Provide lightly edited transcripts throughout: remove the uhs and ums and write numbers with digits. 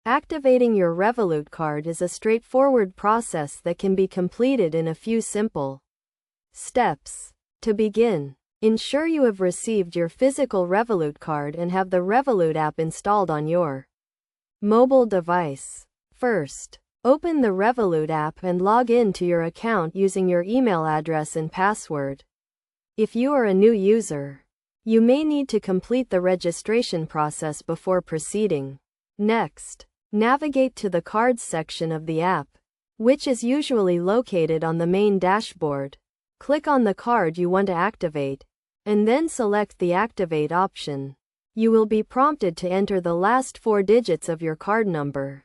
Activating your Revolut card is a straightforward process that can be completed in a few simple steps. To begin, ensure you have received your physical Revolut card and have the Revolut app installed on your mobile device. First, open the Revolut app and log in to your account using your email address and password. If you are a new user, you may need to complete the registration process before proceeding. Next, navigate to the Cards section of the app, which is usually located on the main dashboard. Click on the card you want to activate, and then select the Activate option. You will be prompted to enter the last 4 digits of your card number,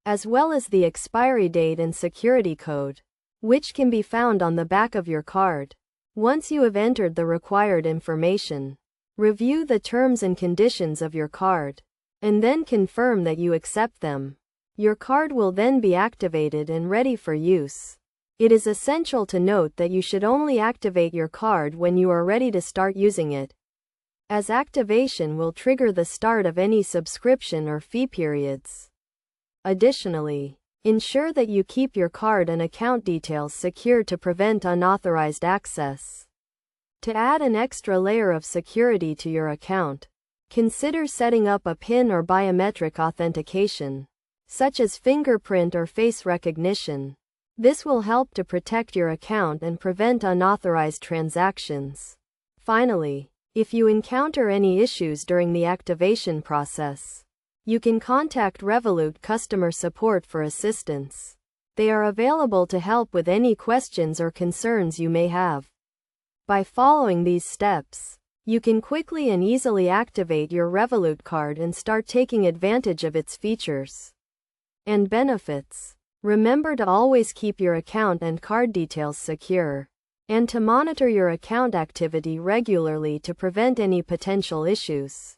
as well as the expiry date and security code, which can be found on the back of your card. Once you have entered the required information, review the terms and conditions of your card, and then confirm that you accept them. Your card will then be activated and ready for use. It is essential to note that you should only activate your card when you are ready to start using it, as activation will trigger the start of any subscription or fee periods. Additionally, ensure that you keep your card and account details secure to prevent unauthorized access. To add an extra layer of security to your account, consider setting up a PIN or biometric authentication, such as fingerprint or face recognition. This will help to protect your account and prevent unauthorized transactions. Finally, if you encounter any issues during the activation process, you can contact Revolut customer support for assistance. They are available to help with any questions or concerns you may have. By following these steps, you can quickly and easily activate your Revolut card and start taking advantage of its features and benefits. Remember to always keep your account and card details secure, and to monitor your account activity regularly to prevent any potential issues.